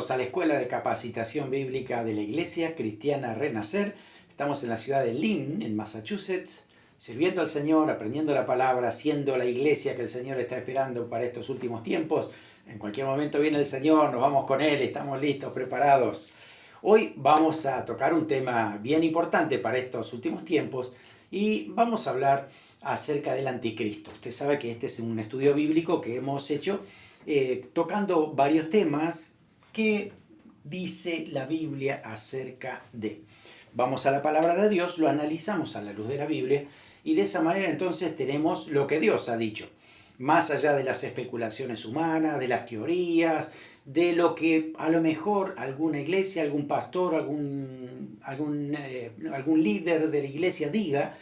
Bienvenidos a la Escuela de Capacitación Bíblica de la Iglesia Cristiana Renacer. Estamos en la ciudad de Lynn, en Massachusetts, sirviendo al Señor, aprendiendo la palabra, siendo la iglesia que el Señor está esperando para estos últimos tiempos. En cualquier momento viene el Señor, nos vamos con Él, estamos listos, preparados. Hoy vamos a tocar un tema bien importante para estos últimos tiempos y vamos a hablar acerca del anticristo. Usted sabe que este es un estudio bíblico que hemos hecho tocando varios temas que dice la Biblia acerca de. Vamos a la palabra de Dios, lo analizamos a la luz de la Biblia y de esa manera entonces tenemos lo que Dios ha dicho, más allá de las especulaciones humanas, de las teorías, de lo que a lo mejor alguna iglesia, algún pastor, algún líder de la iglesia diga,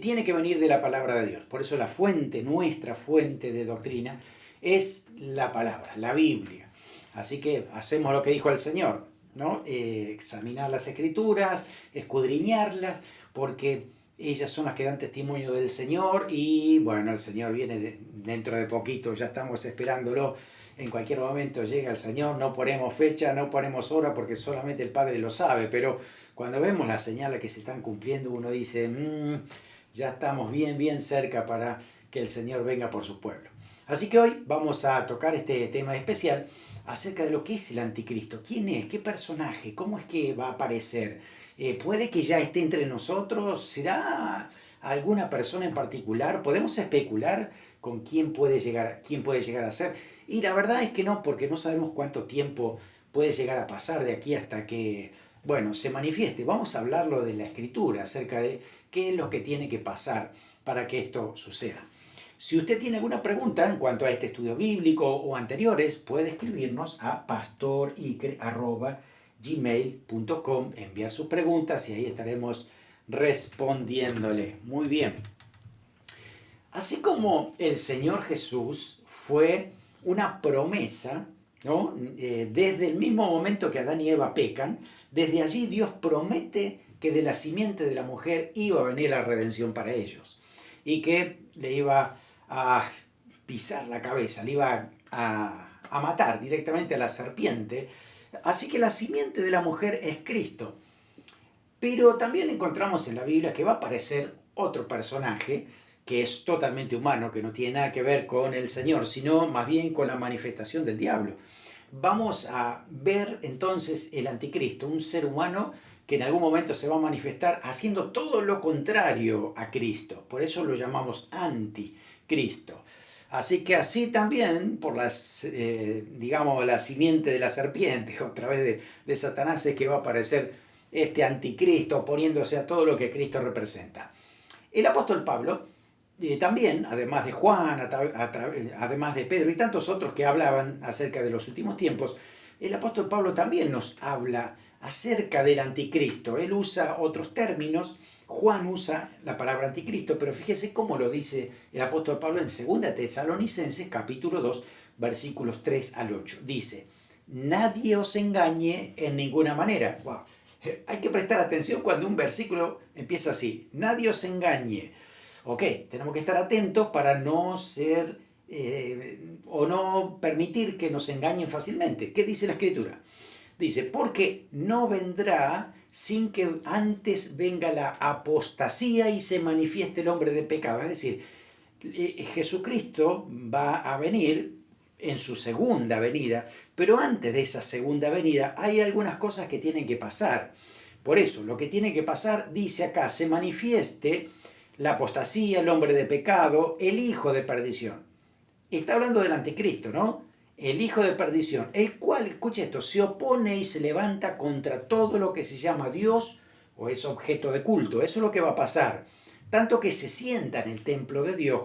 tiene que venir de la palabra de Dios. Por eso la fuente, nuestra fuente de doctrina, es la palabra, la Biblia. Así que hacemos lo que dijo el Señor, ¿no? Examinar las Escrituras, escudriñarlas, porque ellas son las que dan testimonio del Señor y bueno, el Señor viene dentro de poquito, ya estamos esperándolo. En cualquier momento llega el Señor, no ponemos fecha, no ponemos hora porque solamente el Padre lo sabe, pero cuando vemos las señales que se están cumpliendo uno dice, ya estamos bien cerca para que el Señor venga por su pueblo. Así que hoy vamos a tocar este tema especial acerca de lo que es el anticristo. ¿Quién es? ¿Qué personaje? ¿Cómo es que va a aparecer? ¿Puede que ya esté entre nosotros? ¿Será alguna persona en particular? ¿Podemos especular con quién puede llegar a ser? Y la verdad es que no, porque no sabemos cuánto tiempo puede llegar a pasar de aquí hasta que, bueno, se manifieste. Vamos a hablarlo de la Escritura, acerca de qué es lo que tiene que pasar para que esto suceda. Si usted tiene alguna pregunta en cuanto a este estudio bíblico o anteriores, puede escribirnos a pastoricre@gmail.com, enviar sus preguntas y ahí estaremos respondiéndole. Muy bien. Así como el Señor Jesús fue una promesa, ¿no? Desde el mismo momento que Adán y Eva pecan, desde allí Dios promete que de la simiente de la mujer iba a venir la redención para ellos y que le iba a pisar la cabeza, le iba a matar directamente a la serpiente. Así que la simiente de la mujer es Cristo. Pero también encontramos en la Biblia que va a aparecer otro personaje que es totalmente humano, que no tiene nada que ver con el Señor, sino más bien con la manifestación del diablo. Vamos a ver entonces el anticristo, un ser humano que en algún momento se va a manifestar haciendo todo lo contrario a Cristo. Por eso lo llamamos anticristo. Así que así también, por la simiente de la serpiente, a través de Satanás, es que va a aparecer este anticristo oponiéndose a todo lo que Cristo representa. El apóstol Pablo también, además de Juan, además de Pedro y tantos otros que hablaban acerca de los últimos tiempos, el apóstol Pablo también nos habla acerca del anticristo. Él usa otros términos, Juan usa la palabra anticristo, pero fíjese cómo lo dice el apóstol Pablo en 2 Tesalonicenses, capítulo 2, versículos 3 al 8. Dice, nadie os engañe en ninguna manera. Wow. Hay que prestar atención cuando un versículo empieza así, nadie os engañe. Ok, tenemos que estar atentos para no ser o no permitir que nos engañen fácilmente. ¿Qué dice la Escritura? Dice, porque no vendrá sin que antes venga la apostasía y se manifieste el hombre de pecado. Es decir, Jesucristo va a venir en su segunda venida, pero antes de esa segunda venida hay algunas cosas que tienen que pasar. Por eso, lo que tiene que pasar, dice acá, se manifieste la apostasía, el hombre de pecado, el hijo de perdición. Está hablando del anticristo, ¿no? El hijo de perdición, el cual, escuche esto, se opone y se levanta contra todo lo que se llama Dios o es objeto de culto. Eso es lo que va a pasar. Tanto que se sienta en el templo de Dios,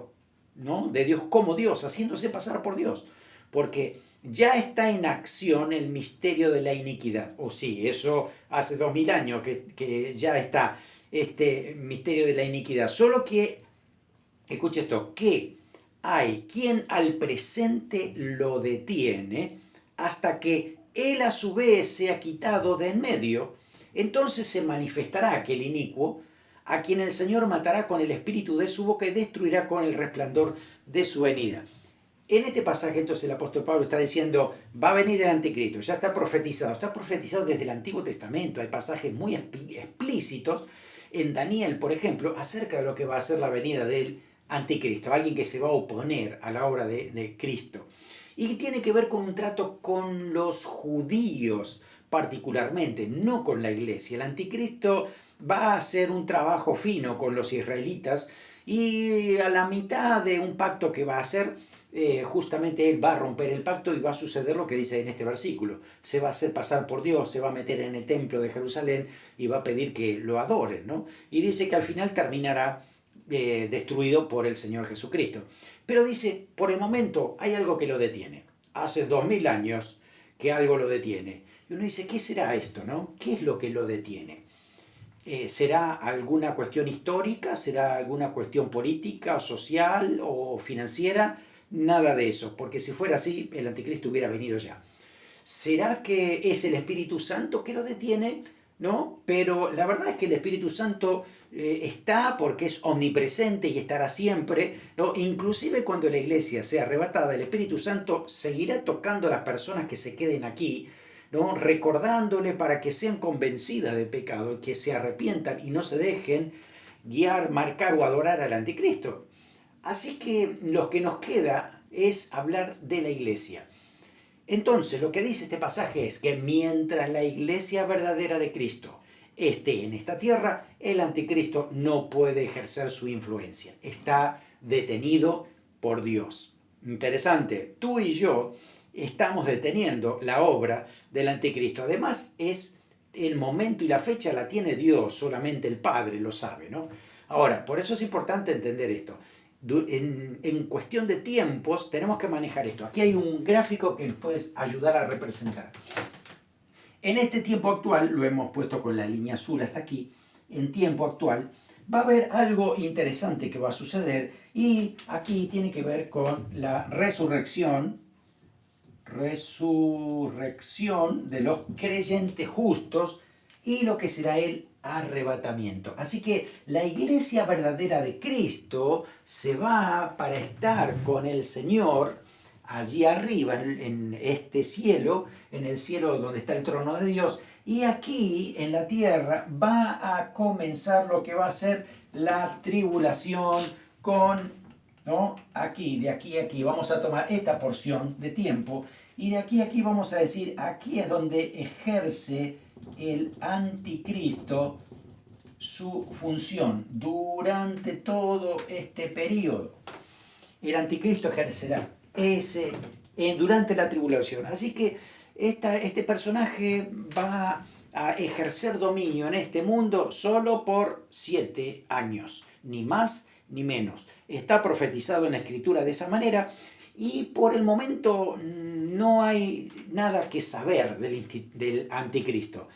¿no? De Dios como Dios, haciéndose pasar por Dios. Porque ya está en acción el misterio de la iniquidad. O sí, eso hace 2000 años que ya está este misterio de la iniquidad. Solo que, escuche esto, que hay quien al presente lo detiene hasta que él a su vez sea quitado de en medio. Entonces se manifestará aquel inicuo a quien el Señor matará con el espíritu de su boca y destruirá con el resplandor de su venida. En este pasaje entonces el apóstol Pablo está diciendo, va a venir el anticristo, ya está profetizado desde el Antiguo Testamento, hay pasajes muy explícitos en Daniel, por ejemplo, acerca de lo que va a ser la venida del anticristo, alguien que se va a oponer a la obra de Cristo. Y tiene que ver con un trato con los judíos particularmente, no con la iglesia. El anticristo va a hacer un trabajo fino con los israelitas y a la mitad de un pacto que va a hacer, justamente él va a romper el pacto y va a suceder lo que dice en este versículo. Se va a hacer pasar por Dios, se va a meter en el templo de Jerusalén y va a pedir que lo adoren, ¿no? Y dice que al final terminará destruido por el Señor Jesucristo. Pero dice, por el momento hay algo que lo detiene. Hace 2000 años que algo lo detiene. Y uno dice, ¿qué será esto, no? ¿Qué es lo que lo detiene? ¿Será alguna cuestión histórica? ¿Será alguna cuestión política, social o financiera? Nada de eso, porque si fuera así, el anticristo hubiera venido ya. ¿Será que es el Espíritu Santo que lo detiene? ¿No? Pero la verdad es que el Espíritu Santo está porque es omnipresente y estará siempre, ¿no? Inclusive cuando la iglesia sea arrebatada, el Espíritu Santo seguirá tocando a las personas que se queden aquí, ¿no? Recordándole para que sean convencidas del pecado y que se arrepientan y no se dejen guiar, marcar o adorar al anticristo. Así que lo que nos queda es hablar de la iglesia. Entonces, lo que dice este pasaje es que mientras la iglesia verdadera de Cristo esté en esta tierra, el anticristo no puede ejercer su influencia. Está detenido por Dios. Interesante, tú y yo estamos deteniendo la obra del anticristo. Además, es el momento y la fecha la tiene Dios, solamente el Padre lo sabe, ¿no? Ahora, por eso es importante entender esto. En cuestión de tiempos tenemos que manejar esto. Aquí hay un gráfico que nos puede ayudar a representar. En este tiempo actual, lo hemos puesto con la línea azul hasta aquí, en tiempo actual, va a haber algo interesante que va a suceder y aquí tiene que ver con la resurrección de los creyentes justos y lo que será el arrebatamiento. Así que la iglesia verdadera de Cristo se va para estar con el Señor allí arriba en este cielo, en el cielo donde está el trono de Dios, y aquí en la tierra va a comenzar lo que va a ser la tribulación con, ¿no? Aquí, de aquí a aquí, vamos a tomar esta porción de tiempo y de aquí a aquí vamos a decir, aquí es donde ejerce el anticristo su función durante todo este periodo. El anticristo ejercerá durante la tribulación. Así que este personaje va a ejercer dominio en este mundo solo por 7 años, ni más ni menos. Está profetizado en la Escritura de esa manera y por el momento no hay nada que saber del anticristo.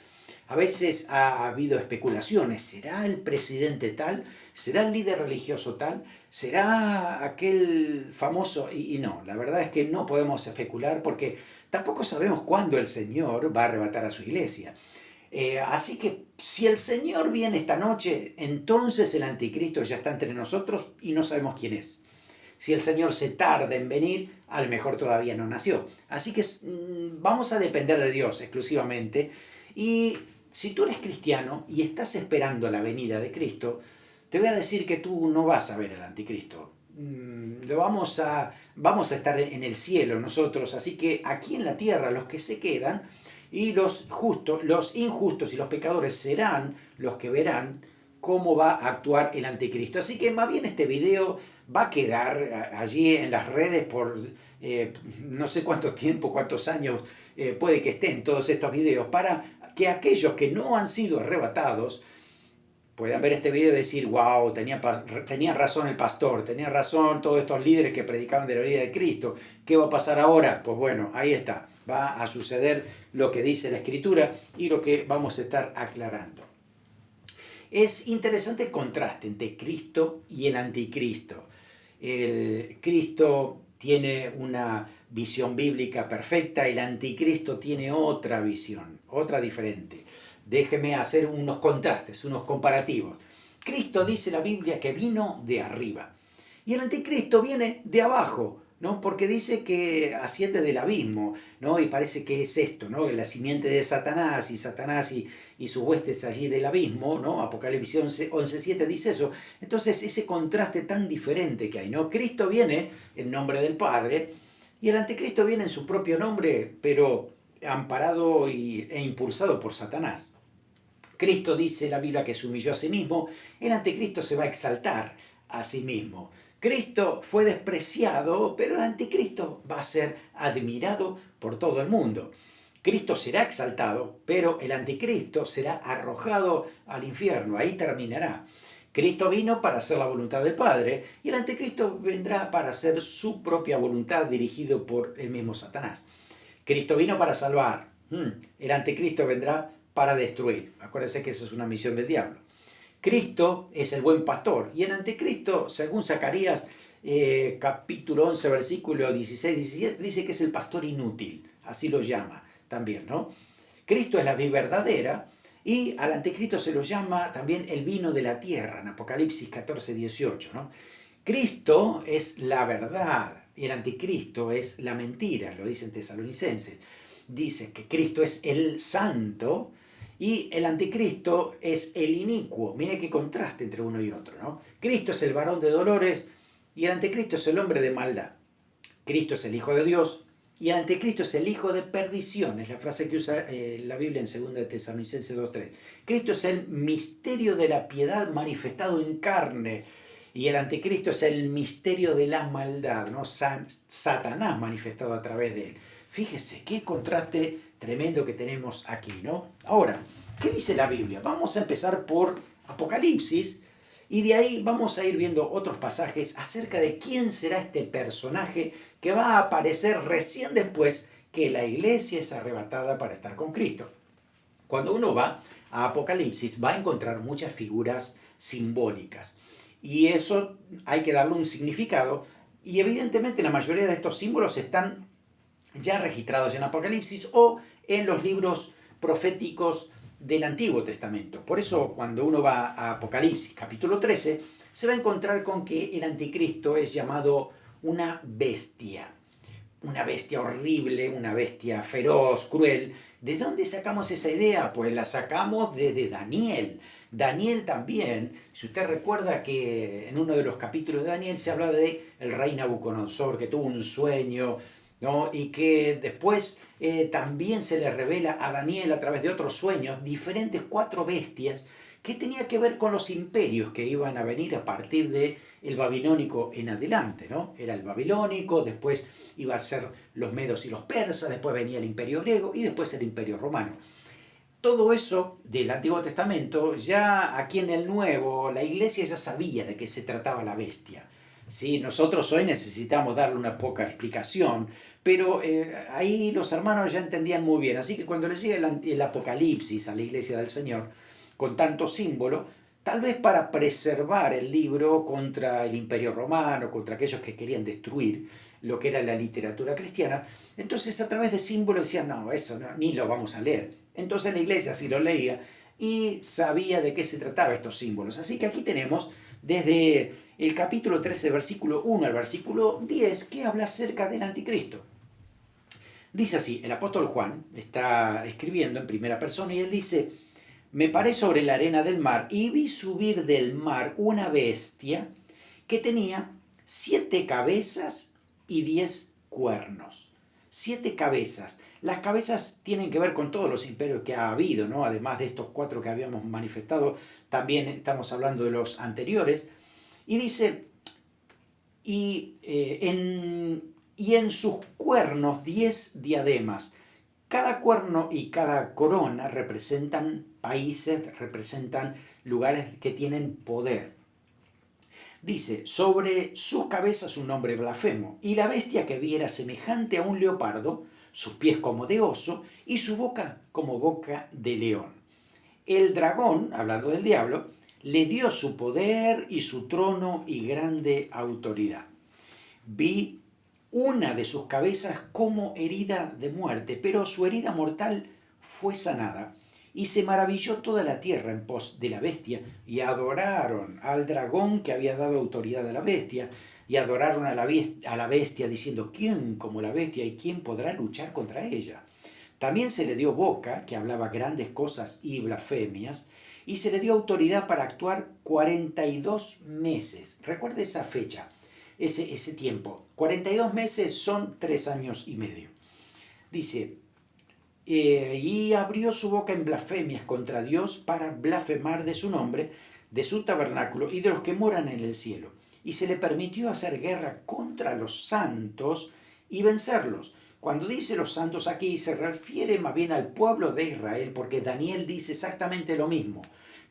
A veces ha habido especulaciones, ¿será el presidente tal? ¿Será el líder religioso tal? ¿Será aquel famoso? Y no, la verdad es que no podemos especular porque tampoco sabemos cuándo el Señor va a arrebatar a su iglesia. Así que si el Señor viene esta noche, entonces el anticristo ya está entre nosotros y no sabemos quién es. Si el Señor se tarda en venir, a lo mejor todavía no nació. Así que vamos a depender de Dios exclusivamente. Y si tú eres cristiano y estás esperando la venida de Cristo, te voy a decir que tú no vas a ver al anticristo. Vamos a estar en el cielo nosotros, así que aquí en la tierra los que se quedan y los injustos y los pecadores serán los que verán cómo va a actuar el anticristo. Así que más bien este video va a quedar allí en las redes por no sé cuánto tiempo, cuántos años puede que estén todos estos videos, para que aquellos que no han sido arrebatados puedan ver este video y decir, wow, tenía razón el pastor, tenía razón todos estos líderes que predicaban de la venida de Cristo. ¿Qué va a pasar ahora? Pues bueno, ahí está. Va a suceder lo que dice la Escritura y lo que vamos a estar aclarando. Es interesante el contraste entre Cristo y el anticristo. El Cristo tiene una visión bíblica perfecta, el anticristo tiene otra visión, otra diferente. Déjeme hacer unos contrastes, unos comparativos. Cristo dice la Biblia que vino de arriba y el anticristo viene de abajo, ¿no? Porque dice que asciende del abismo, ¿no? Y parece que es esto, ¿no? La simiente de Satanás y sus huestes allí del abismo, ¿no? Apocalipsis 11:7 dice eso. Entonces, ese contraste tan diferente que hay, ¿no? Cristo viene en nombre del Padre y el anticristo viene en su propio nombre, pero amparado e impulsado por Satanás. Cristo dice la Biblia que se humilló a sí mismo, el anticristo se va a exaltar a sí mismo. Cristo fue despreciado, pero el anticristo va a ser admirado por todo el mundo. Cristo será exaltado, pero el anticristo será arrojado al infierno, ahí terminará. Cristo vino para hacer la voluntad del Padre y el anticristo vendrá para hacer su propia voluntad dirigido por el mismo Satanás. Cristo vino para salvar, el anticristo vendrá para destruir. Acuérdense que esa es una misión del diablo. Cristo es el buen pastor y el anticristo, según Zacarías capítulo 11, versículo 16-17, dice que es el pastor inútil, así lo llama también, ¿no? Cristo es la vid verdadera y al anticristo se lo llama también el vino de la tierra, en Apocalipsis 14-18, ¿no? Cristo es la verdad y el anticristo es la mentira, lo dicen Tesalonicenses. Dice que Cristo es el santo y el anticristo es el inicuo. Mire qué contraste entre uno y otro, ¿no? Cristo es el varón de dolores y el anticristo es el hombre de maldad. Cristo es el Hijo de Dios y el anticristo es el hijo de perdición. Es la frase que usa la Biblia en 2 Tesalonicenses 2:3. Cristo es el misterio de la piedad manifestado en carne y el anticristo es el misterio de la maldad, ¿no? Satanás manifestado a través de él. Fíjese qué contraste tremendo que tenemos aquí, ¿no? Ahora, ¿qué dice la Biblia? Vamos a empezar por Apocalipsis y de ahí vamos a ir viendo otros pasajes acerca de quién será este personaje que va a aparecer recién después que la iglesia es arrebatada para estar con Cristo. Cuando uno va a Apocalipsis va a encontrar muchas figuras simbólicas y eso hay que darle un significado y evidentemente la mayoría de estos símbolos están ya registrados en Apocalipsis o en los libros proféticos del Antiguo Testamento. Por eso cuando uno va a Apocalipsis capítulo 13 se va a encontrar con que el anticristo es llamado una bestia horrible, una bestia feroz, cruel. ¿De dónde sacamos esa idea? Pues la sacamos desde Daniel. Daniel también, si usted recuerda que en uno de los capítulos de Daniel se habla de el rey Nabucodonosor, que tuvo un sueño, ¿no? Y que después también se le revela a Daniel a través de otros sueños diferentes 4 bestias que tenía que ver con los imperios que iban a venir a partir del babilónico en adelante, ¿no? Era el babilónico, después iba a ser los medos y los persas, después venía el imperio griego y después el imperio romano. Todo eso del Antiguo Testamento, ya aquí en el Nuevo, la iglesia ya sabía de qué se trataba la bestia. ¿Sí? Nosotros hoy necesitamos darle una poca explicación, pero ahí los hermanos ya entendían muy bien. Así que cuando les llega el Apocalipsis a la iglesia del Señor, con tanto símbolo, tal vez para preservar el libro contra el imperio romano, contra aquellos que querían destruir lo que era la literatura cristiana, entonces a través de símbolos decían, no, eso no, ni lo vamos a leer. Entonces la iglesia sí lo leía y sabía de qué se trataba estos símbolos. Así que aquí tenemos desde el capítulo 13, versículo 1 al versículo 10, que habla acerca del anticristo. Dice así, el apóstol Juan está escribiendo en primera persona y él dice, me paré sobre la arena del mar y vi subir del mar una bestia que tenía 7 cabezas y 10 cuernos. 7 cabezas. Las cabezas tienen que ver con todos los imperios que ha habido, ¿no? Además de estos 4 que habíamos manifestado, también estamos hablando de los anteriores. Y dice, y en sus cuernos 10 diademas. Cada cuerno y cada corona representan países, representan lugares que tienen poder. Dice, sobre sus cabezas un nombre blasfemo, y la bestia que vi era semejante a un leopardo, sus pies como de oso, y su boca como boca de león. El dragón, hablando del diablo, le dio su poder y su trono y grande autoridad. Vi una de sus cabezas como herida de muerte, pero su herida mortal fue sanada, Y se maravilló toda la tierra en pos de la bestia, y adoraron al dragón que había dado autoridad a la bestia, y adoraron a la bestia diciendo, ¿quién como la bestia y quién podrá luchar contra ella? También se le dio boca, que hablaba grandes cosas y blasfemias, y se le dio autoridad para actuar 42 meses. Recuerde esa fecha, ese tiempo. 42 meses son 3 años y medio. Dice, y abrió su boca en blasfemias contra Dios para blasfemar de su nombre, de su tabernáculo y de los que moran en el cielo. Y se le permitió hacer guerra contra los santos y vencerlos. Cuando dice los santos aquí se refiere más bien al pueblo de Israel, porque Daniel dice exactamente lo mismo,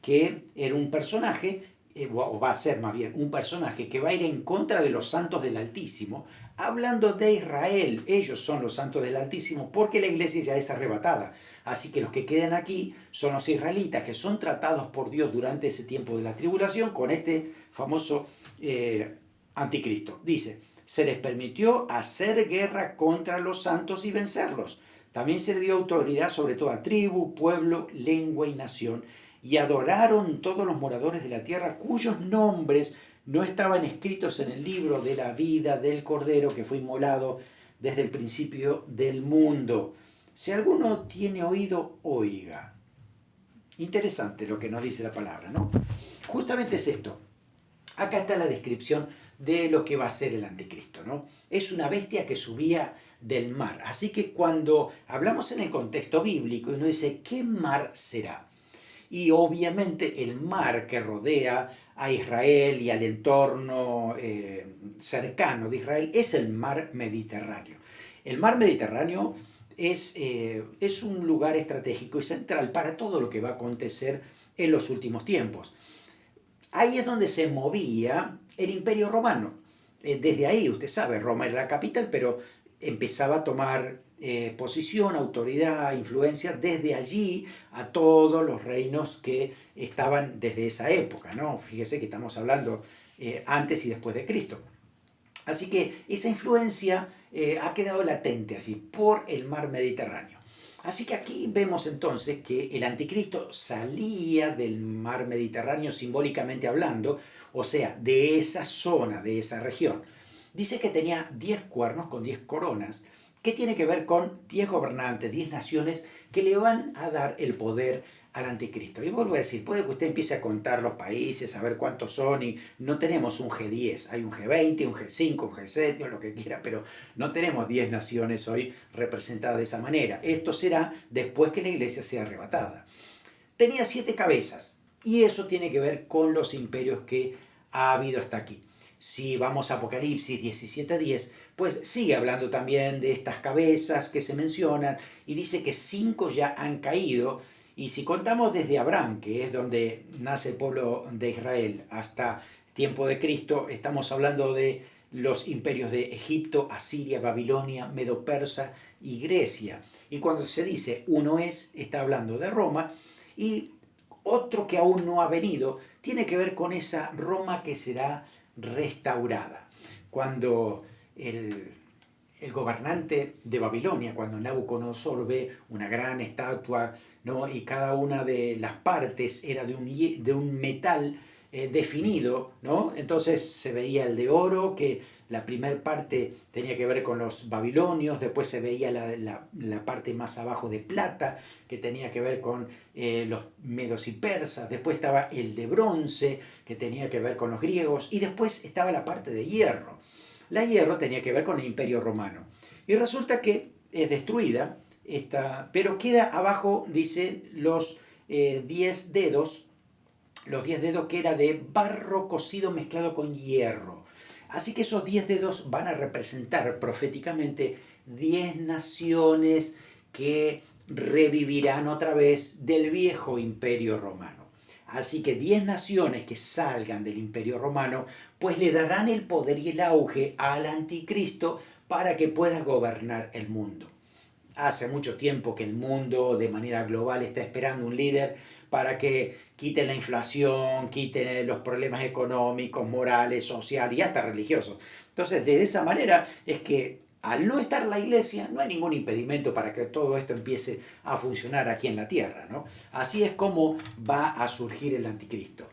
que era un personaje, o va a ser más bien un personaje que va a ir en contra de los santos del Altísimo, hablando de Israel. Ellos son los santos del Altísimo porque la iglesia ya es arrebatada. Así que los que quedan aquí son los israelitas, que son tratados por Dios durante ese tiempo de la tribulación con este famoso anticristo. Dice, se les permitió hacer guerra contra los santos y vencerlos. También se le dio autoridad sobre toda tribu, pueblo, lengua y nación, y adoraron todos los moradores de la tierra cuyos nombres no estaban escritos en el libro de la vida del Cordero que fue inmolado desde el principio del mundo. Si alguno tiene oído, oiga. Interesante lo que nos dice la palabra, ¿no? Justamente es esto. Acá está la descripción de lo que va a ser el anticristo, ¿no? Es una bestia que subía del mar. Así que cuando hablamos en el contexto bíblico y uno dice, ¿qué mar será? Y obviamente el mar que rodea a Israel y al entorno cercano de Israel es el mar Mediterráneo. El mar Mediterráneo es un lugar estratégico y central para todo lo que va a acontecer en los últimos tiempos. Ahí es donde se movía el Imperio Romano. Desde ahí, usted sabe, Roma era la capital, pero empezaba a tomar posición, autoridad, influencia desde allí a todos los reinos que estaban desde esa época, ¿no? Fíjese que estamos hablando antes y después de Cristo. Así que esa influencia ha quedado latente allí por el mar Mediterráneo. Así que aquí vemos entonces que el anticristo salía del mar Mediterráneo simbólicamente hablando, o sea, de esa zona, de esa región. Dice que tenía 10 cuernos con 10 coronas, que tiene que ver con 10 gobernantes, 10 naciones que le van a dar el poder al anticristo. Y vuelvo a decir, puede que usted empiece a contar los países, a ver cuántos son, y no tenemos un G10, hay un G20, un G5, un G7, o lo que quiera, pero no tenemos 10 naciones hoy representadas de esa manera. Esto será después que la iglesia sea arrebatada. Tenía 7 cabezas, y eso tiene que ver con los imperios que ha habido hasta aquí. Si vamos a Apocalipsis 17:10, pues sigue hablando también de estas cabezas que se mencionan y dice que 5 ya han caído. Y si contamos desde Abraham, que es donde nace el pueblo de Israel, hasta tiempo de Cristo, estamos hablando de los imperios de Egipto, Asiria, Babilonia, Medo-Persa y Grecia. Y cuando se dice uno está hablando de Roma, y otro que aún no ha venido tiene que ver con esa Roma que será restaurada. Cuando el gobernante de Babilonia, cuando Nabucodonosor ve una gran estatua, ¿no? Y cada una de las partes era de un metal definido, ¿no? Entonces se veía el de oro, que la primera parte tenía que ver con los babilonios, después se veía la parte más abajo de plata, que tenía que ver con los medos y persas, después estaba el de bronce, que tenía que ver con los griegos, y después estaba la parte de hierro. La hierro tenía que ver con el Imperio Romano. Y resulta que es destruida, pero queda abajo, dice, los 10 dedos, los 10 dedos que era de barro cocido mezclado con hierro. Así que esos 10 dedos van a representar proféticamente 10 naciones que revivirán otra vez del viejo Imperio Romano. Así que 10 naciones que salgan del Imperio Romano, pues le darán el poder y el auge al anticristo para que pueda gobernar el mundo. Hace mucho tiempo que el mundo de manera global está esperando un líder para que quiten la inflación, quiten los problemas económicos, morales, sociales y hasta religiosos. Entonces, de esa manera es que al no estar la iglesia, no hay ningún impedimento para que todo esto empiece a funcionar aquí en la tierra, ¿no? Así es como va a surgir el anticristo.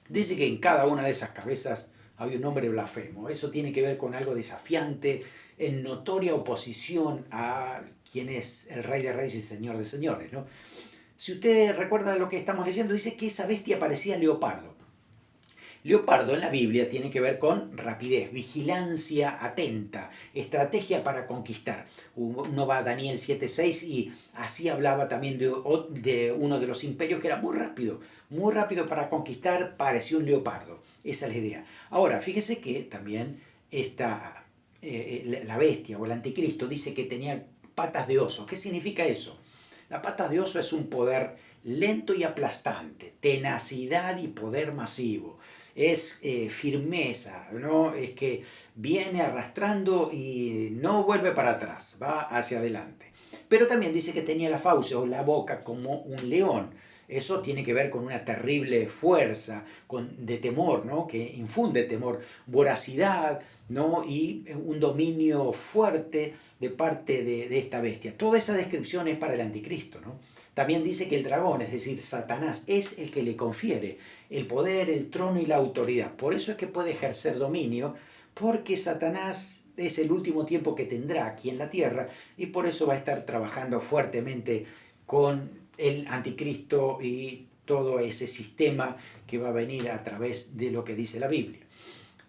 Dice que en cada una de esas cabezas había un hombre blasfemo. Eso tiene que ver con algo desafiante, en notoria oposición a quien es el Rey de Reyes y Señor de Señores, ¿no? Si usted recuerda lo que estamos leyendo, dice que esa bestia parecía leopardo. Leopardo en la Biblia tiene que ver con rapidez, vigilancia atenta, estrategia para conquistar. Uno va a Daniel 7:6 y así hablaba también de uno de los imperios que era muy rápido para conquistar, parecía un leopardo. Esa es la idea. Ahora, fíjese que también la bestia o el anticristo dice que tenía patas de oso. ¿Qué significa eso? La patas de oso es un poder lento y aplastante, tenacidad y poder masivo. Es firmeza, ¿no? Es que viene arrastrando y no vuelve para atrás, va hacia adelante. Pero también dice que tenía la fauce o la boca como un león. Eso tiene que ver con una terrible fuerza de temor, ¿no? Que infunde temor, voracidad, ¿no? Y un dominio fuerte de parte de esta bestia. Toda esa descripción es para el anticristo, ¿no? También dice que el dragón, es decir, Satanás, es el que le confiere el poder, el trono y la autoridad. Por eso es que puede ejercer dominio, porque Satanás es el último tiempo que tendrá aquí en la tierra y por eso va a estar trabajando fuertemente con el anticristo y todo ese sistema que va a venir a través de lo que dice la Biblia.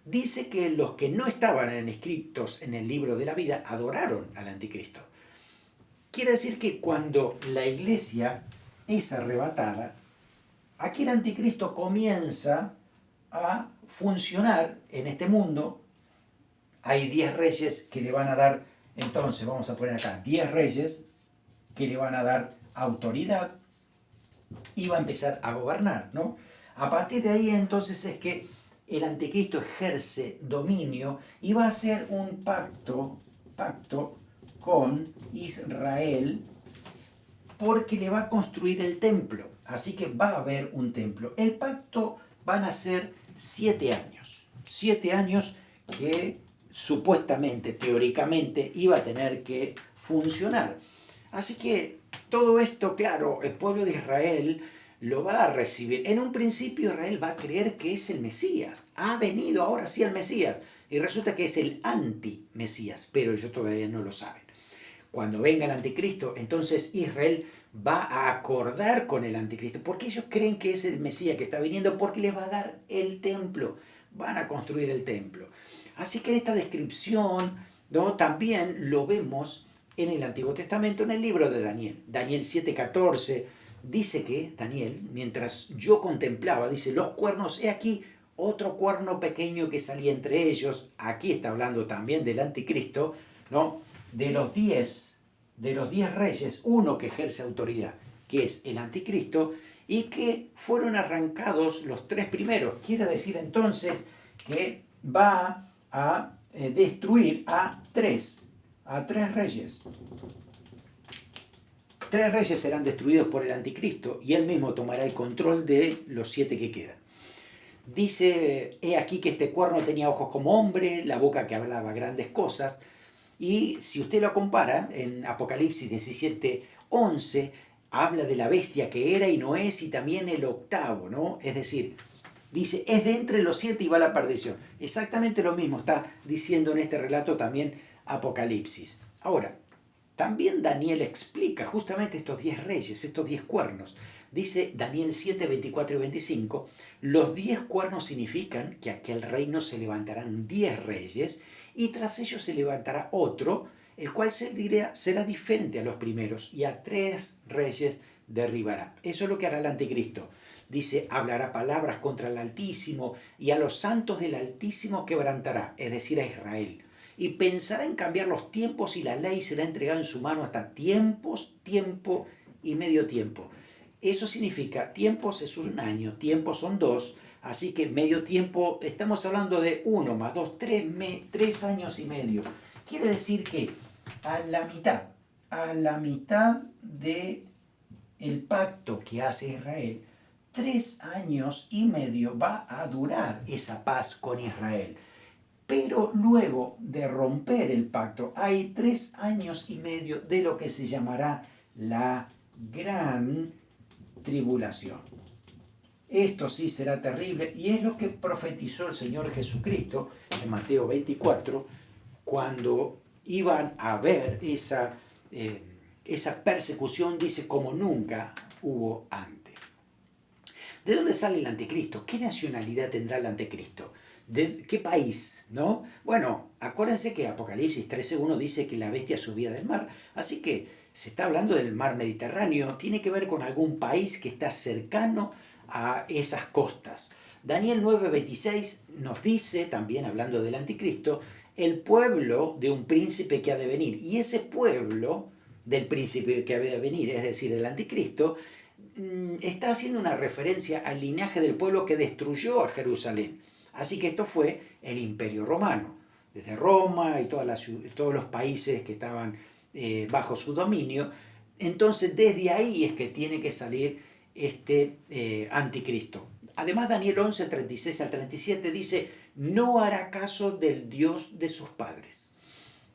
Dice que los que no estaban inscritos en el libro de la vida adoraron al anticristo. Quiere decir que cuando la iglesia es arrebatada, aquí el anticristo comienza a funcionar en este mundo. Hay 10 reyes que le van a dar, entonces vamos a poner acá, 10 reyes que le van a dar autoridad y va a empezar a gobernar, ¿no? A partir de ahí entonces es que el anticristo ejerce dominio y va a hacer un pacto con Israel porque le va a construir el templo. Así que va a haber un templo. El pacto van a ser 7 años. 7 años que supuestamente, teóricamente, iba a tener que funcionar. Así que todo esto, claro, el pueblo de Israel lo va a recibir. En un principio Israel va a creer que es el Mesías. Ha venido ahora sí el Mesías. Y resulta que es el anti-Mesías, pero ellos todavía no lo saben. Cuando venga el anticristo, entonces Israel va a acordar con el anticristo, porque ellos creen que es el Mesías que está viniendo, porque les va a dar el templo, van a construir el templo. Así que en esta descripción, ¿no? También lo vemos en el Antiguo Testamento, en el libro de Daniel. Daniel 7:14 dice que Daniel, mientras yo contemplaba, dice, los cuernos, he aquí otro cuerno pequeño que salía entre ellos. Aquí está hablando también del anticristo, ¿no? De los 10 reyes, uno que ejerce autoridad, que es el anticristo, y que fueron arrancados los 3 primeros. Quiere decir entonces que va a destruir a 3 reyes. 3 reyes serán destruidos por el anticristo y él mismo tomará el control de los 7 que quedan. Dice, he aquí que este cuerno tenía ojos como hombre, la boca que hablaba grandes cosas. Y si usted lo compara, en Apocalipsis 17:11, habla de la bestia que era y no es, y también el octavo, ¿no? Es decir, dice, es de entre los 7 y va a la perdición. Exactamente lo mismo está diciendo en este relato también Apocalipsis. Ahora, también Daniel explica justamente estos 10 reyes, estos 10 cuernos. Dice Daniel 7, 24 y 25, los 10 cuernos significan que aquel reino se levantarán 10 reyes y tras ellos se levantará otro, el cual será diferente a los primeros y a 3 reyes derribará. Eso es lo que hará el anticristo. Dice, hablará palabras contra el Altísimo y a los santos del Altísimo quebrantará, es decir, a Israel. Y pensará en cambiar los tiempos y la ley será entregada en su mano hasta tiempo y medio tiempo. Eso significa, tiempos es un año, tiempos son 2, así que medio tiempo, estamos hablando de 1 más 2, 3 años y medio. Quiere decir que a la mitad de el pacto que hace Israel, 3 años y medio va a durar esa paz con Israel. Pero luego de romper el pacto hay 3 años y medio de lo que se llamará la gran tribulación. Esto sí será terrible y es lo que profetizó el Señor Jesucristo en Mateo 24 cuando iban a ver esa persecución, dice, como nunca hubo antes. ¿De dónde sale el anticristo? ¿Qué nacionalidad tendrá el anticristo? ¿De qué país? ¿No? Bueno, acuérdense que Apocalipsis 13:1 dice que la bestia subía del mar, así que se está hablando del mar Mediterráneo, tiene que ver con algún país que está cercano a esas costas. Daniel 9:26 nos dice, también hablando del anticristo, el pueblo de un príncipe que ha de venir. Y ese pueblo del príncipe que ha de venir, es decir, el anticristo, está haciendo una referencia al linaje del pueblo que destruyó a Jerusalén. Así que esto fue el Imperio Romano, desde Roma y todos los países que estaban bajo su dominio. Entonces desde ahí es que tiene que salir este anticristo. Además Daniel 11, 36 al 37 dice, no hará caso del Dios de sus padres.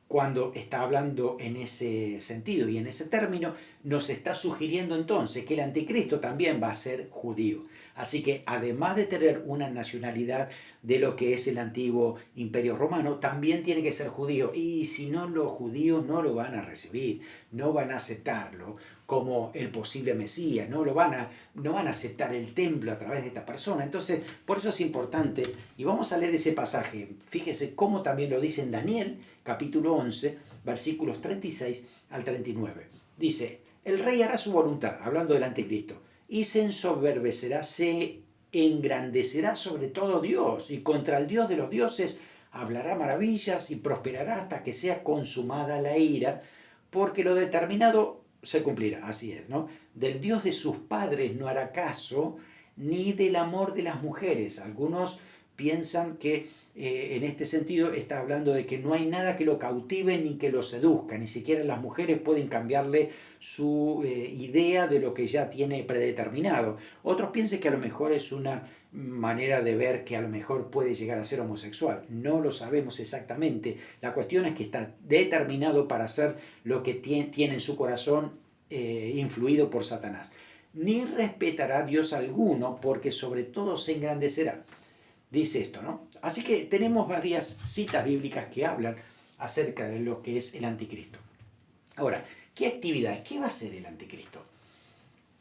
Cuando está hablando en ese sentido y en ese término, nos está sugiriendo entonces que el anticristo también va a ser judío. Así que además de tener una nacionalidad de lo que es el antiguo imperio romano, también tiene que ser judío. Y si no, los judíos no lo van a recibir, no van a aceptarlo como el posible Mesías, no van a aceptar el templo a través de esta persona. Entonces, por eso es importante, y vamos a leer ese pasaje. Fíjese cómo también lo dice en Daniel, capítulo 11, versículos 36 al 39. Dice, el rey hará su voluntad, hablando del anticristo, y se ensoberbecerá, se engrandecerá sobre todo Dios, y contra el Dios de los dioses hablará maravillas y prosperará hasta que sea consumada la ira, porque lo determinado se cumplirá. Así es, ¿no? Del Dios de sus padres no hará caso, ni del amor de las mujeres. Algunos piensan que en este sentido está hablando de que no hay nada que lo cautive ni que lo seduzca, ni siquiera las mujeres pueden cambiarle su idea de lo que ya tiene predeterminado. Otros piensan que a lo mejor es una manera de ver que a lo mejor puede llegar a ser homosexual. No lo sabemos exactamente. La cuestión es que está determinado para hacer lo que tiene en su corazón influido por Satanás. Ni respetará a Dios alguno, porque sobre todo se engrandecerá. Dice esto, ¿no? Así que tenemos varias citas bíblicas que hablan acerca de lo que es el anticristo. Ahora, ¿qué actividades? ¿Qué va a hacer el anticristo?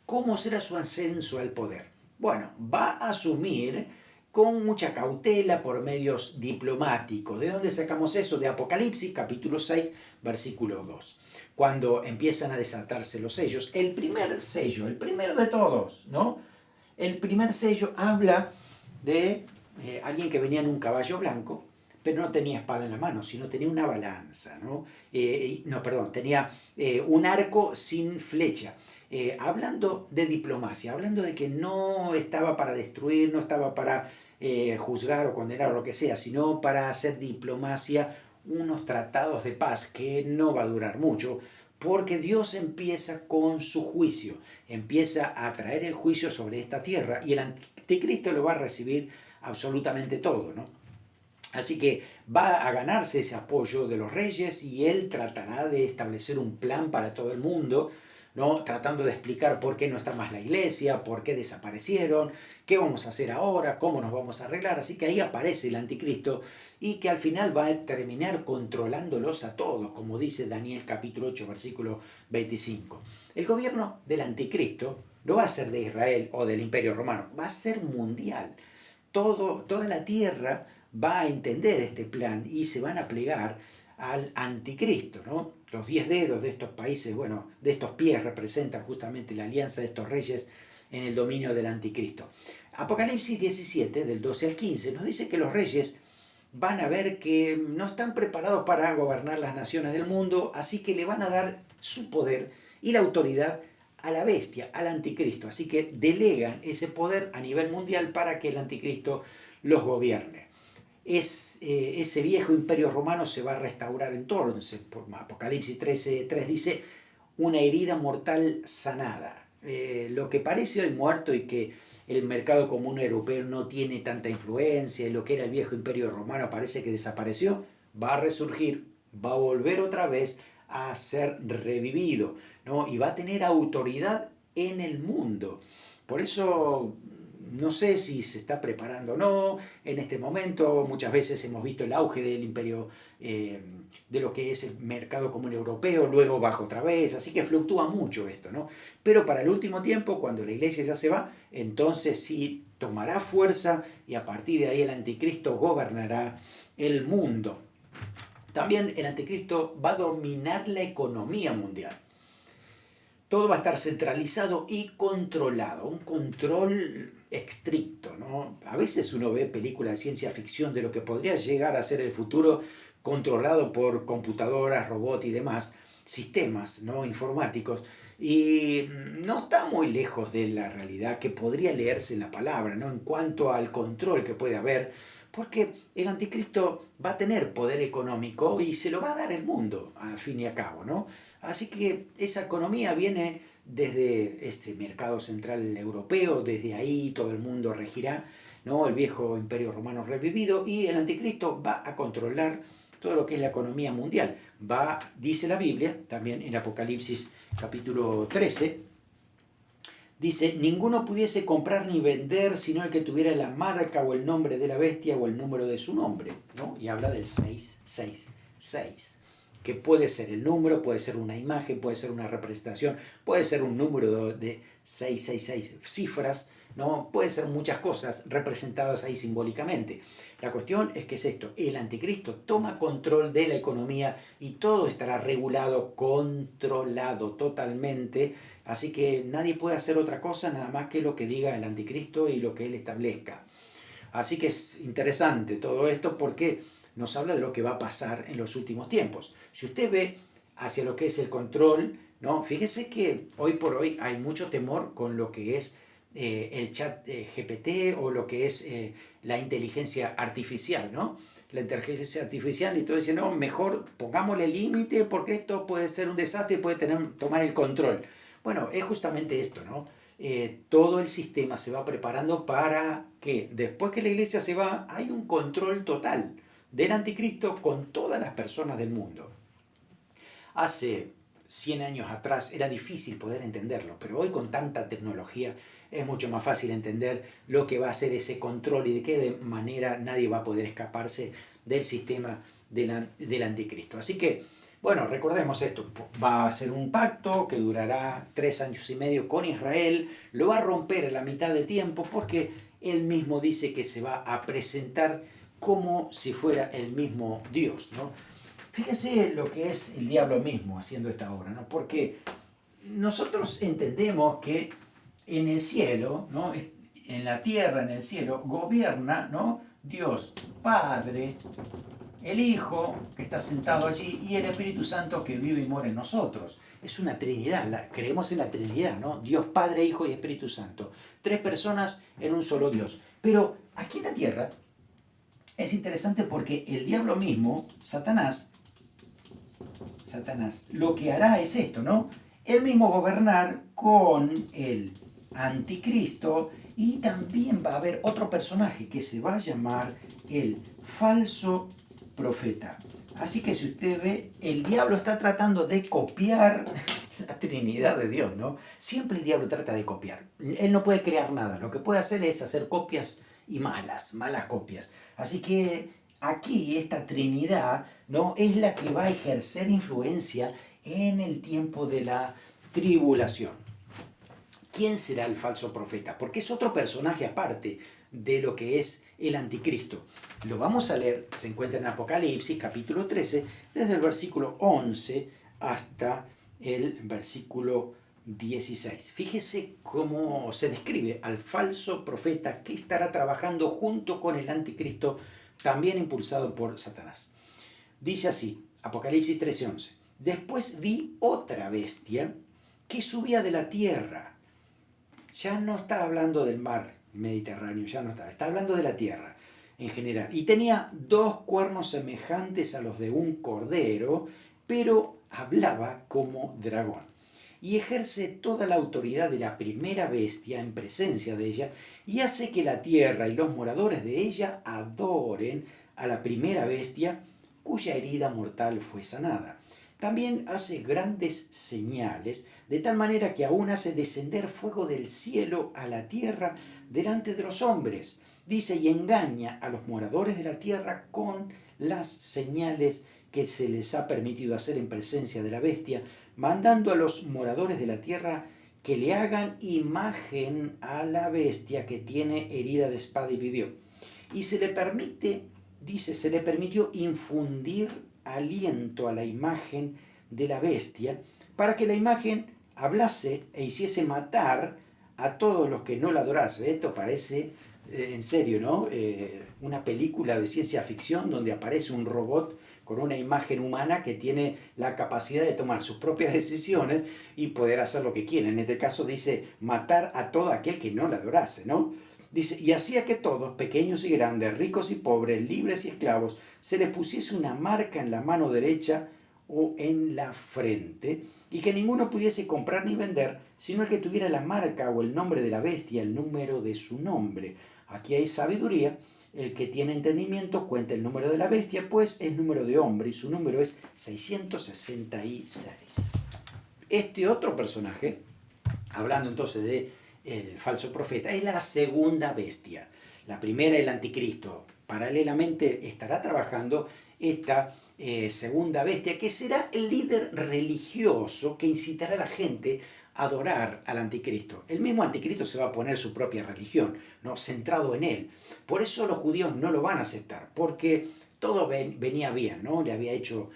¿Cómo será su ascenso al poder? Bueno, va a asumir con mucha cautela por medios diplomáticos. ¿De dónde sacamos eso? De Apocalipsis, capítulo 6, versículo 2. Cuando empiezan a desatarse los sellos, el primer sello, el primero de todos, ¿no? El primer sello habla de alguien que venía en un caballo blanco, pero no tenía espada en la mano, sino tenía una balanza, ¿no? Tenía un arco sin flecha. Hablando de diplomacia, hablando de que no estaba para destruir, no estaba para juzgar o condenar o lo que sea, sino para hacer diplomacia, unos tratados de paz que no va a durar mucho, porque Dios empieza con su juicio, empieza a traer el juicio sobre esta tierra y el anticristo lo va a recibir absolutamente todo, ¿no? Así que va a ganarse ese apoyo de los reyes y él tratará de establecer un plan para todo el mundo, ¿no? Tratando de explicar por qué no está más la iglesia, por qué desaparecieron, qué vamos a hacer ahora, cómo nos vamos a arreglar. Así que ahí aparece el anticristo y que al final va a terminar controlándolos a todos, como dice Daniel capítulo 8, versículo 25. El gobierno del anticristo no va a ser de Israel o del Imperio Romano, va a ser mundial. Toda la tierra va a entender este plan y se van a plegar al anticristo, ¿no? Los 10 dedos de estos países, bueno, de estos pies representan justamente la alianza de estos reyes en el dominio del anticristo. Apocalipsis 17, del 12 al 15, nos dice que los reyes van a ver que no están preparados para gobernar las naciones del mundo, así que le van a dar su poder y la autoridad a la bestia, al anticristo. Así que delegan ese poder a nivel mundial para que el anticristo los gobierne. Ese viejo imperio romano se va a restaurar entonces. Apocalipsis 13:3 dice, una herida mortal sanada. lo que parece hoy muerto y que el mercado común europeo no tiene tanta influencia y lo que era el viejo imperio romano parece que desapareció, va a resurgir, va a volver otra vez a ser revivido, ¿no? Y va a tener autoridad en el mundo. Por eso no sé si se está preparando o no en este momento. Muchas veces hemos visto el auge del imperio, de lo que es el mercado común europeo, luego baja otra vez, así que fluctúa mucho esto, ¿no? Pero para el último tiempo, cuando la iglesia ya se va, entonces sí tomará fuerza y a partir de ahí el anticristo gobernará el mundo. También el anticristo va a dominar la economía mundial. Todo va a estar centralizado y controlado, un control estricto, ¿no? A veces uno ve películas de ciencia ficción de lo que podría llegar a ser el futuro controlado por computadoras, robots y demás sistemas, ¿no?, informáticos, y no está muy lejos de la realidad que podría leerse en la palabra, ¿no?, en cuanto al control que puede haber, porque el anticristo va a tener poder económico y se lo va a dar el mundo, al fin y al cabo, ¿no? Así que esa economía viene desde este mercado central europeo, desde ahí todo el mundo regirá, ¿no?, el viejo imperio romano revivido, y el anticristo va a controlar todo lo que es la economía mundial. Va, dice la Biblia, también en Apocalipsis capítulo 13, dice, ninguno pudiese comprar ni vender sino el que tuviera la marca o el nombre de la bestia o el número de su nombre, ¿no? Y habla del 666, que puede ser el número, puede ser una imagen, puede ser una representación, puede ser un número de 666 cifras, ¿no? Puede ser muchas cosas representadas ahí simbólicamente. La cuestión es que es esto, el anticristo toma control de la economía y todo estará regulado, controlado totalmente, así que nadie puede hacer otra cosa nada más que lo que diga el anticristo y lo que él establezca. Así que es interesante todo esto porque nos habla de lo que va a pasar en los últimos tiempos. Si usted ve hacia lo que es el control, ¿no?, fíjese que hoy por hoy hay mucho temor con lo que es el chat GPT o lo que es la inteligencia artificial, ¿no? La inteligencia artificial, y todo dice, no, mejor pongámosle límite porque esto puede ser un desastre y puede tomar el control. Bueno, es justamente esto, ¿no? Todo el sistema se va preparando para que después que la iglesia se va, hay un control total del anticristo con todas las personas del mundo. Hace 100 años atrás era difícil poder entenderlo, pero hoy con tanta tecnología es mucho más fácil entender lo que va a ser ese control y de qué manera nadie va a poder escaparse del sistema del anticristo. Así que, bueno, recordemos esto, va a ser un pacto que durará 3 años y medio con Israel, lo va a romper a la mitad de tiempo porque él mismo dice que se va a presentar como si fuera el mismo Dios, ¿no? Fíjese lo que es el diablo mismo haciendo esta obra, ¿no? Porque nosotros entendemos que en el cielo, ¿no?, en la tierra, en el cielo, gobierna, ¿no?, Dios Padre, el Hijo que está sentado allí y el Espíritu Santo que vive y mora en nosotros. Es una Trinidad, creemos en la Trinidad, ¿no? Dios Padre, Hijo y Espíritu Santo. 3 personas en un solo Dios. Pero aquí en la tierra es interesante porque el diablo mismo, Satanás, lo que hará es esto, ¿no? Él mismo gobernar con el anticristo, y también va a haber otro personaje que se va a llamar el falso profeta. Así que si usted ve, el diablo está tratando de copiar la Trinidad de Dios, ¿no? Siempre el diablo trata de copiar. Él no puede crear nada. Lo que puede hacer es hacer copias y malas copias. Así que aquí esta Trinidad, ¿no?, es la que va a ejercer influencia en el tiempo de la tribulación. ¿Quién será el falso profeta? Porque es otro personaje aparte de lo que es el anticristo. Lo vamos a leer, se encuentra en Apocalipsis capítulo 13, desde el versículo 11 hasta el versículo 16. Fíjese cómo se describe al falso profeta que estará trabajando junto con el anticristo, también impulsado por Satanás. Dice así, Apocalipsis 13:11. Después vi otra bestia que subía de la tierra. Ya no está hablando del mar Mediterráneo, ya no está hablando de la tierra en general. Y tenía 2 cuernos semejantes a los de un cordero, pero hablaba como dragón. y ejerce toda la autoridad de la primera bestia en presencia de ella, y hace que la tierra y los moradores de ella adoren a la primera bestia cuya herida mortal fue sanada. También hace grandes señales, de tal manera que aún hace descender fuego del cielo a la tierra delante de los hombres. Dice, y engaña a los moradores de la tierra con las señales que se les ha permitido hacer en presencia de la bestia, mandando a los moradores de la tierra que le hagan imagen a la bestia que tiene herida de espada y vivió. Y se le permite, dice, se le permitió infundir aliento a la imagen de la bestia para que la imagen hablase e hiciese matar a todos los que no la adorasen. Esto parece, en serio, ¿no? Una película de ciencia ficción donde aparece un robot con una imagen humana que tiene la capacidad de tomar sus propias decisiones y poder hacer lo que quiere. En este caso dice matar a todo aquel que no la adorase, ¿no? Dice, y hacía que todos, pequeños y grandes, ricos y pobres, libres y esclavos, se les pusiese una marca en la mano derecha o en la frente, y que ninguno pudiese comprar ni vender, sino el que tuviera la marca o el nombre de la bestia, el número de su nombre. Aquí hay sabiduría. El que tiene entendimiento cuenta el número de la bestia, pues es número de hombre, y su número es 666. Este otro personaje, hablando entonces de el falso profeta, es la segunda bestia. La primera, el anticristo. Paralelamente estará trabajando esta segunda bestia, que será el líder religioso que incitará a la gente a adorar al anticristo. El mismo anticristo se va a poner su propia religión, ¿no? Centrado en él. Por eso los judíos no lo van a aceptar, porque todo venía bien, ¿no? Le había hecho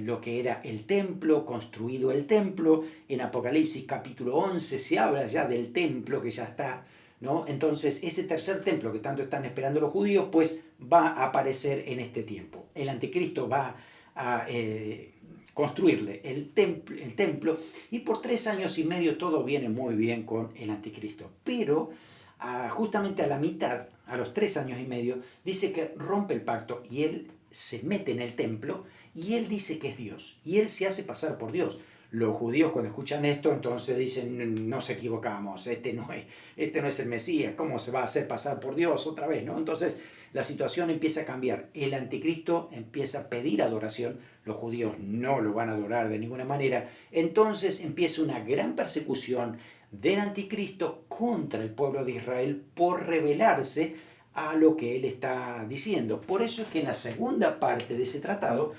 lo que era el templo, construido el templo. En Apocalipsis capítulo 11 se habla ya del templo que ya está, ¿no? Entonces ese tercer templo que tanto están esperando los judíos, pues va a aparecer en este tiempo. El anticristo va a construirle el templo, y por 3 años y medio todo viene muy bien con el anticristo. Pero justamente a la mitad, a los 3 años y medio, dice que rompe el pacto y él se mete en el templo y él dice que es Dios y él se hace pasar por Dios. Los judíos cuando escuchan esto entonces dicen, nos equivocamos, este no es el Mesías, ¿cómo se va a hacer pasar por Dios otra vez, ¿no? Entonces la situación empieza a cambiar, el anticristo empieza a pedir adoración, los judíos no lo van a adorar de ninguna manera, entonces empieza una gran persecución del anticristo contra el pueblo de Israel por rebelarse a lo que él está diciendo. Por eso es que en la segunda parte de ese tratado,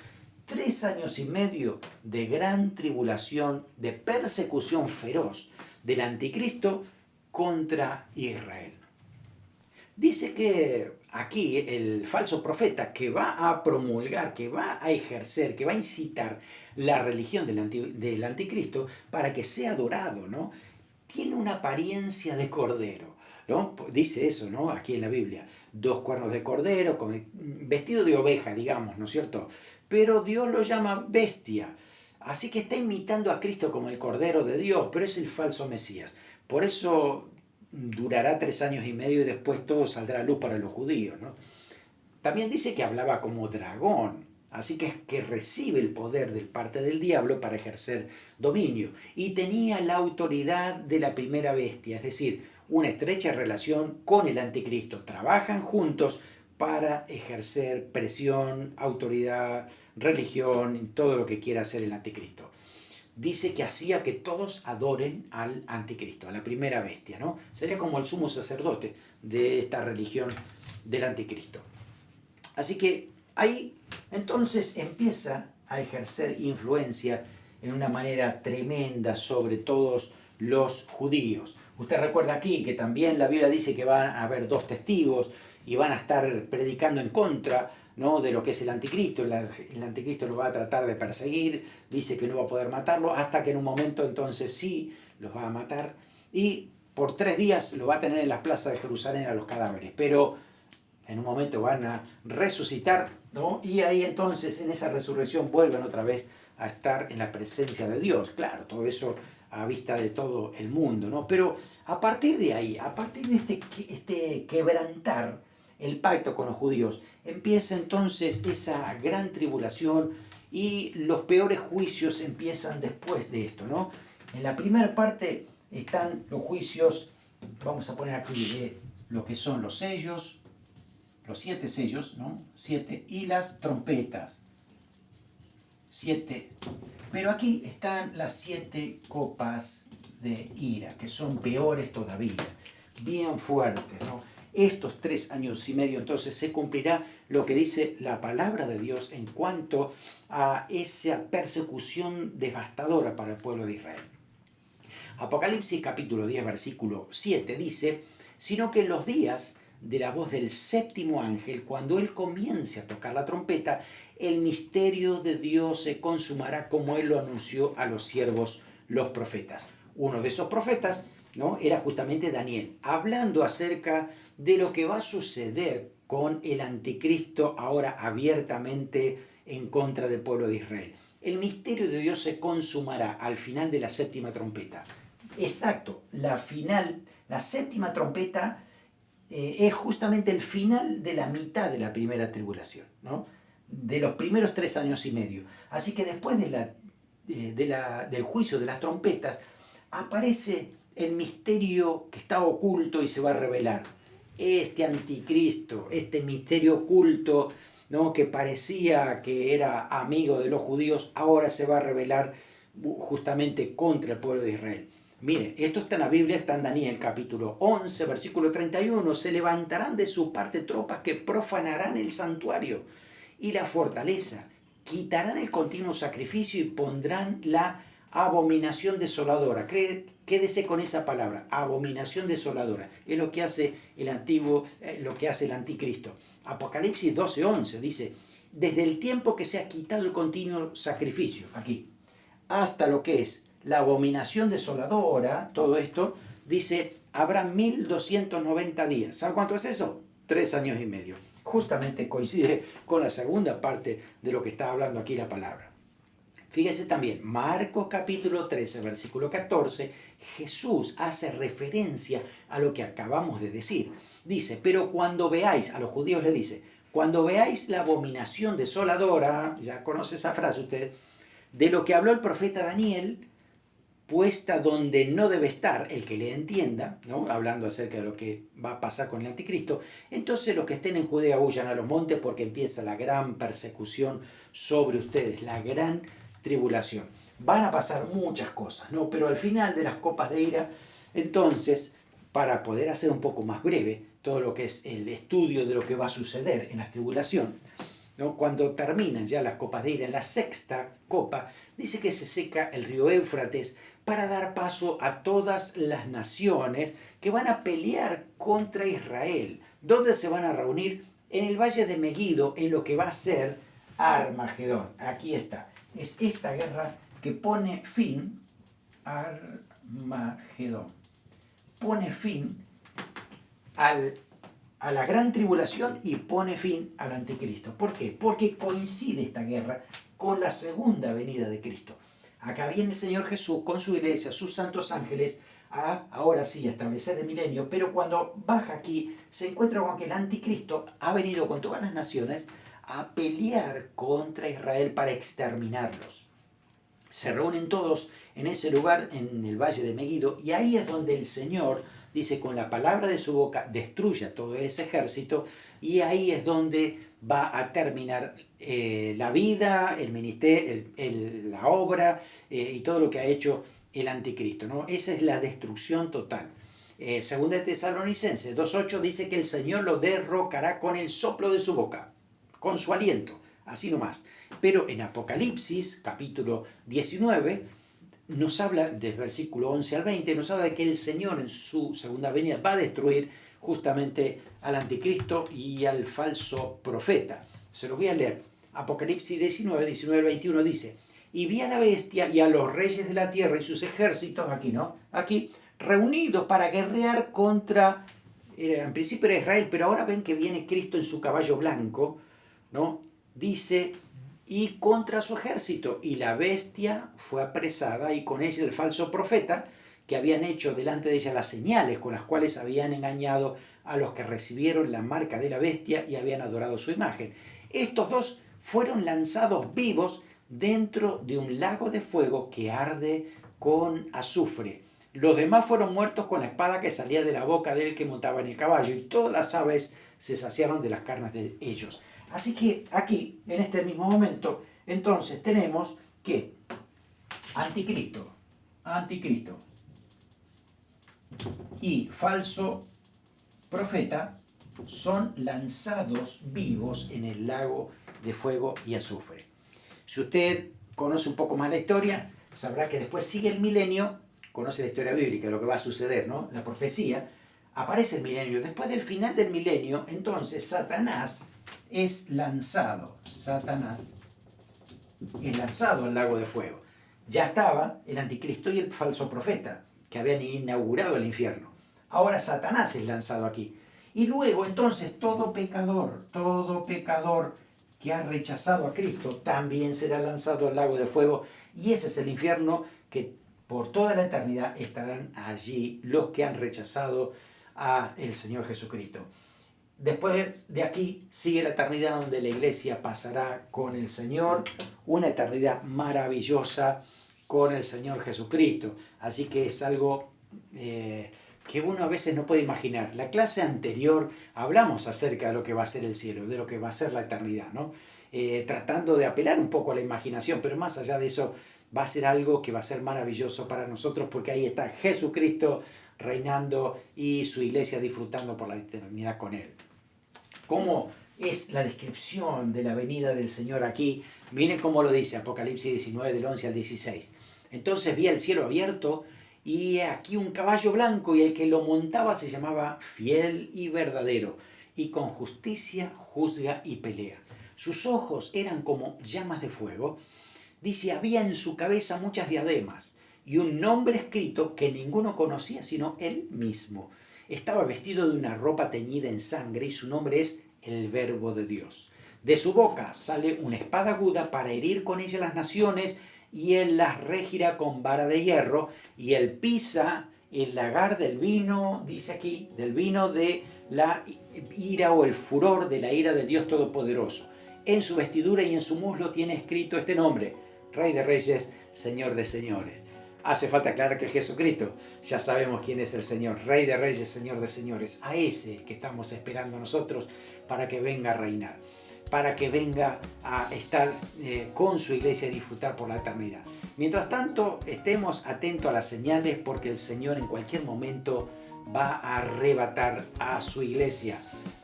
3 años y medio de gran tribulación, de persecución feroz del anticristo contra Israel. Dice que aquí el falso profeta que va a promulgar, que va a ejercer, que va a incitar la religión del anticristo para que sea adorado, ¿no? Tiene una apariencia de cordero, ¿no? Dice eso, ¿no? Aquí en la Biblia, 2 cuernos de cordero, vestido de oveja, digamos, ¿no es cierto? Pero Dios lo llama bestia. Así que está imitando a Cristo como el Cordero de Dios, pero es el falso Mesías. Por eso durará 3 años y medio y después todo saldrá a luz para los judíos, ¿no? También dice que hablaba como dragón, así que recibe el poder de parte del diablo para ejercer dominio. Y tenía la autoridad de la primera bestia, es decir, una estrecha relación con el anticristo. Trabajan juntos para ejercer presión, autoridad, religión, todo lo que quiera hacer el anticristo. Dice que hacía que todos adoren al anticristo, a la primera bestia, ¿no? Sería como el sumo sacerdote de esta religión del anticristo. Así que ahí entonces empieza a ejercer influencia en una manera tremenda sobre todos los judíos. Usted recuerda aquí que también la Biblia dice que van a haber 2 testigos y van a estar predicando en contra, ¿no?, de lo que es el anticristo. El anticristo lo va a tratar de perseguir, dice que no va a poder matarlo, hasta que en un momento entonces sí los va a matar, y por 3 días lo va a tener en las plazas de Jerusalén a los cadáveres, pero en un momento van a resucitar, ¿no? Y ahí entonces en esa resurrección vuelven otra vez a estar en la presencia de Dios. Claro, todo eso a vista de todo el mundo, ¿no? Pero a partir de ahí, a partir de este quebrantar el pacto con los judíos, empieza entonces esa gran tribulación y los peores juicios empiezan después de esto, ¿no? En la primera parte están los juicios, vamos a poner aquí lo que son los sellos, los 7 sellos, ¿no? 7, y las trompetas. 7. Pero aquí están las 7 copas de ira, que son peores todavía, bien fuertes, ¿no? Estos 3 años y medio, entonces se cumplirá lo que dice la palabra de Dios en cuanto a esa persecución devastadora para el pueblo de Israel. Apocalipsis capítulo 10, versículo 7 dice, sino que en los días de la voz del séptimo ángel, cuando él comience a tocar la trompeta, el misterio de Dios se consumará como él lo anunció a los siervos, los profetas. Uno de esos profetas, ¿no?, era justamente Daniel, hablando acerca de lo que va a suceder con el anticristo ahora abiertamente en contra del pueblo de Israel. El misterio de Dios se consumará al final de la séptima trompeta. Exacto, la séptima trompeta es justamente el final de la mitad de la primera tribulación, ¿no?, de los primeros 3 años y medio. Así que después del juicio de las trompetas aparece el misterio que está oculto y se va a revelar. Este anticristo, este misterio oculto, ¿no?, que parecía que era amigo de los judíos, ahora se va a revelar justamente contra el pueblo de Israel. Mire, esto está en la Biblia, está en Daniel capítulo 11, versículo 31. Se levantarán de su parte tropas que profanarán el santuario y la fortaleza, quitarán el continuo sacrificio y pondrán la abominación desoladora. Quédese con esa palabra, abominación desoladora. Es lo que hace lo que hace el anticristo. Apocalipsis 12:11 dice, desde el tiempo que se ha quitado el continuo sacrificio, aquí, hasta lo que es la abominación desoladora, todo esto, dice, habrá 1290 días. ¿Sabe cuánto es eso? 3 años y medio. Justamente coincide con la segunda parte de lo que está hablando aquí la palabra. Fíjese también, Marcos capítulo 13, versículo 14, Jesús hace referencia a lo que acabamos de decir. Dice, pero cuando veáis, a los judíos le dice, cuando veáis la abominación desoladora, ya conoce esa frase usted, de lo que habló el profeta Daniel, puesta donde no debe estar, el que le entienda, ¿no?, hablando acerca de lo que va a pasar con el anticristo, entonces los que estén en Judea huyan a los montes porque empieza la gran persecución sobre ustedes, la gran tribulación. Van a pasar muchas cosas, ¿no? Pero al final de las copas de ira, entonces, para poder hacer un poco más breve todo lo que es el estudio de lo que va a suceder en la tribulación, ¿no?, cuando terminan ya las copas de ira, en la sexta copa, dice que se seca el río Éufrates para dar paso a todas las naciones que van a pelear contra Israel. ¿Dónde se van a reunir? En el valle de Megido, en lo que va a ser Armagedón. Aquí está. Es esta guerra que pone fin, Armagedón, pone fin a la gran tribulación y pone fin al anticristo. ¿Por qué? Porque coincide esta guerra con la segunda venida de Cristo. Acá viene el Señor Jesús con su iglesia, sus santos ángeles, ahora sí, a establecer el milenio, pero cuando baja aquí se encuentra con que el anticristo ha venido con todas las naciones a pelear contra Israel para exterminarlos. Se reúnen todos en ese lugar, en el valle de Megido, y ahí es donde el Señor dice, con la palabra de su boca, destruye a todo ese ejército, y ahí es donde va a terminar la vida, el ministerio, la obra y todo lo que ha hecho el anticristo, ¿no? Esa es la destrucción total. Segunda de Tesalonicenses 2:8 dice que el Señor lo derrocará con el soplo de su boca, con su aliento, así nomás. Pero en Apocalipsis, capítulo 19, nos habla, del versículo 11 al 20, nos habla de que el Señor en su segunda venida va a destruir justamente al anticristo y al falso profeta. Se lo voy a leer. Apocalipsis 19, 19 al 21 dice, y vi a la bestia y a los reyes de la tierra y sus ejércitos, aquí, ¿no?, aquí, reunidos para guerrear contra, en principio era Israel, pero ahora ven que viene Cristo en su caballo blanco, ¿no? Dice, y contra su ejército, y la bestia fue apresada, y con ella el falso profeta, que habían hecho delante de ella las señales con las cuales habían engañado a los que recibieron la marca de la bestia y habían adorado su imagen. Estos dos fueron lanzados vivos dentro de un lago de fuego que arde con azufre. Los demás fueron muertos con la espada que salía de la boca del que montaba en el caballo, y todas las aves se saciaron de las carnes de ellos. Así que aquí, en este mismo momento, entonces tenemos que anticristo y falso profeta son lanzados vivos en el lago de fuego y azufre. Si usted conoce un poco más la historia, sabrá que después sigue el milenio, conoce la historia bíblica de lo que va a suceder, ¿no? La profecía, aparece el milenio. Después del final del milenio, entonces Satanás es lanzado. Satanás es lanzado al lago de fuego. Ya estaba el anticristo y el falso profeta, que habían inaugurado el infierno. Ahora Satanás es lanzado aquí. Y luego entonces todo pecador que ha rechazado a Cristo también será lanzado al lago de fuego. Y ese es el infierno que por toda la eternidad estarán allí los que han rechazado a el Señor Jesucristo. Después de aquí sigue la eternidad donde la iglesia pasará con el Señor, una eternidad maravillosa con el Señor Jesucristo. Así que es algo que uno a veces no puede imaginar. La clase anterior hablamos acerca de lo que va a ser el cielo, de lo que va a ser la eternidad, ¿no? Tratando de apelar un poco a la imaginación, pero más allá de eso va a ser algo que va a ser maravilloso para nosotros, porque ahí está Jesucristo reinando y su iglesia disfrutando por la eternidad con Él. ¿Cómo es la descripción de la venida del Señor aquí? Miren cómo lo dice Apocalipsis 19, del 11 al 16. Entonces vi el cielo abierto y aquí un caballo blanco, y el que lo montaba se llamaba Fiel y Verdadero, y con justicia juzga y pelea. Sus ojos eran como llamas de fuego. Dice, había en su cabeza muchas diademas y un nombre escrito que ninguno conocía sino él mismo. Estaba vestido de una ropa teñida en sangre y su nombre es el Verbo de Dios. De su boca sale una espada aguda para herir con ella las naciones, y él las regirá con vara de hierro, y él pisa el lagar del vino, dice aquí, del vino de la ira o el furor de la ira del Dios Todopoderoso. En su vestidura y en su muslo tiene escrito este nombre: Rey de Reyes, Señor de Señores. Hace falta aclarar que Jesucristo, ya sabemos quién es el Señor, Rey de Reyes, Señor de Señores. A ese que estamos esperando nosotros para que venga a reinar, para que venga a estar con su iglesia y disfrutar por la eternidad. Mientras tanto, estemos atentos a las señales, porque el Señor en cualquier momento va a arrebatar a su iglesia.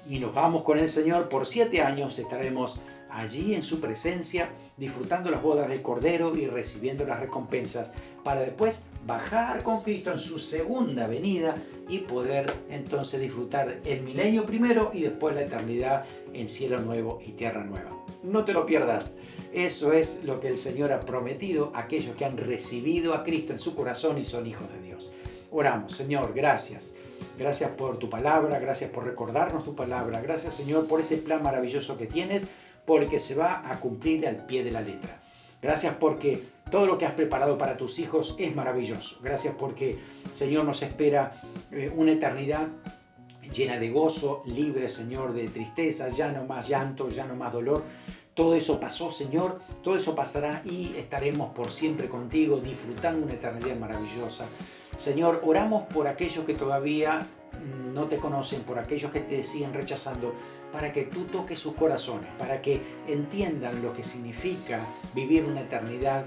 Y nos vamos con el Señor por 7 años, estaremos allí en su presencia, disfrutando las bodas del Cordero y recibiendo las recompensas, para después bajar con Cristo en su segunda venida y poder entonces disfrutar el milenio primero y después la eternidad en cielo nuevo y tierra nueva. No te lo pierdas. Eso es lo que el Señor ha prometido a aquellos que han recibido a Cristo en su corazón y son hijos de Dios. Oramos. Señor, gracias. Gracias por tu palabra, gracias por recordarnos tu palabra. Gracias, Señor, por ese plan maravilloso que tienes, porque se va a cumplir al pie de la letra. Gracias porque todo lo que has preparado para tus hijos es maravilloso. Gracias porque, Señor, nos espera una eternidad llena de gozo, libre, Señor, de tristeza, ya no más llanto, ya no más dolor. Todo eso pasó, Señor, todo eso pasará y estaremos por siempre contigo, disfrutando una eternidad maravillosa. Señor, oramos por aquellos que todavía no te conocen, por aquellos que te siguen rechazando, para que tú toques sus corazones, para que entiendan lo que significa vivir una eternidad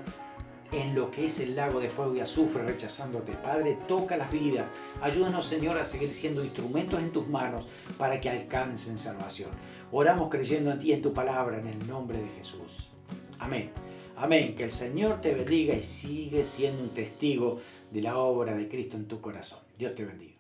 en lo que es el lago de fuego y azufre rechazándote. Padre, toca las vidas. Ayúdanos, Señor, a seguir siendo instrumentos en tus manos para que alcancen salvación. Oramos creyendo en ti, en tu palabra, en el nombre de Jesús. Amén. Amén. Que el Señor te bendiga y sigue siendo un testigo de la obra de Cristo en tu corazón. Dios te bendiga.